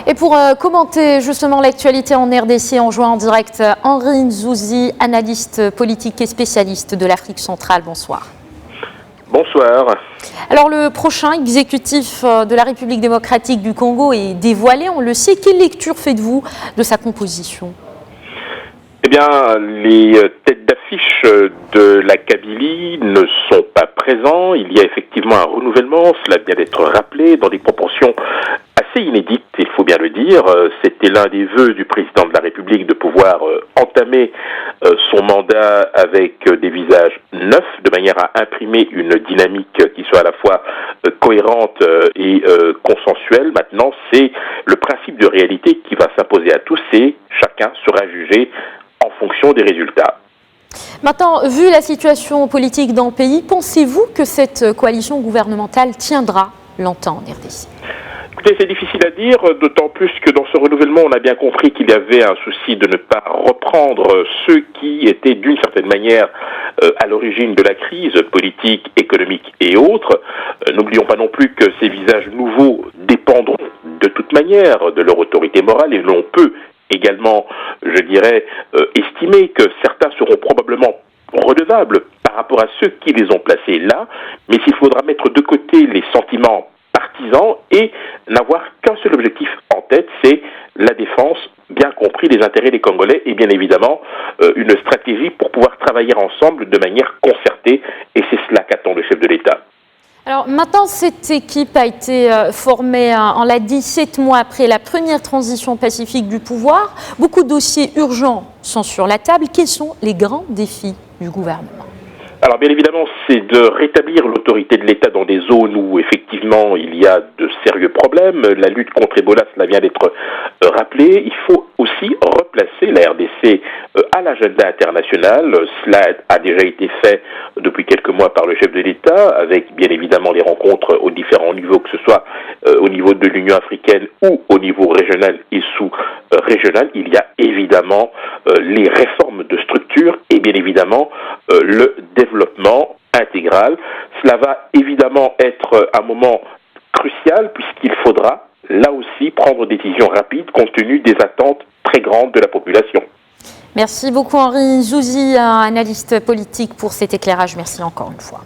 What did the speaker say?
Et pour commenter justement l'actualité en RDC, on joint en direct Henri Nzouzi, analyste politique et spécialiste de l'Afrique centrale. Bonsoir. Bonsoir. Alors le prochain exécutif de la République démocratique du Congo est dévoilé, on le sait. Quelle lecture faites-vous de sa composition ? Eh bien, les têtes d'affiche de la Kabylie ne sont pas présents. Il y a effectivement un renouvellement, cela vient d'être rappelé, dans des proportions assez inédites, il faut bien le dire. C'était l'un des vœux du président de la République de pouvoir entamer son mandat avec des visages neufs, de manière à imprimer une dynamique qui soit à la fois cohérente et consensuelle. Maintenant, c'est le principe de réalité qui va s'imposer à tous et chacun sera jugé en fonction des résultats. Maintenant, vu la situation politique dans le pays, pensez-vous que cette coalition gouvernementale tiendra longtemps en RDC ? Écoutez, c'est difficile à dire, d'autant plus que dans ce renouvellement, on a bien compris qu'il y avait un souci de ne pas reprendre ceux qui étaient d'une certaine manière à l'origine de la crise politique, économique et autres. N'oublions pas non plus que ces visages nouveaux dépendront de toute manière de leur autorité morale et l'on peut également, je dirais, estimer que certains seront probablement redevables par rapport à ceux qui les ont placés là, mais il faudra mettre de côté les sentiments partisans et n'avoir qu'un seul objectif en tête, c'est la défense, bien compris, des intérêts des Congolais et bien évidemment une stratégie pour pouvoir travailler ensemble de manière concertée et c'est cela qu'attend le chef de l'État. Alors maintenant, cette équipe a été formée, on l'a dit, 7 mois après la première transition pacifique du pouvoir. Beaucoup de dossiers urgents sont sur la table. Quels sont les grands défis du gouvernement ? Alors bien évidemment, c'est de rétablir l'autorité de l'État dans des zones où effectivement il y a de sérieux problèmes. La lutte contre Ebola, cela vient d'être rappelé. Il faut aussi replacer la RDC à l'agenda international. Cela a déjà été fait depuis quelques mois par le chef de l'État, avec bien évidemment des rencontres aux différents niveaux, que ce soit au niveau de l'Union africaine ou au niveau régional et sous-régional. Il y a évidemment les réformes de structure et bien évidemment le développement intégral. Cela va évidemment être un moment crucial puisqu'il faudra là aussi prendre des décisions rapides compte tenu des attentes très grandes de la population. Merci beaucoup Henri Nzouzi, analyste politique, pour cet éclairage. Merci encore une fois.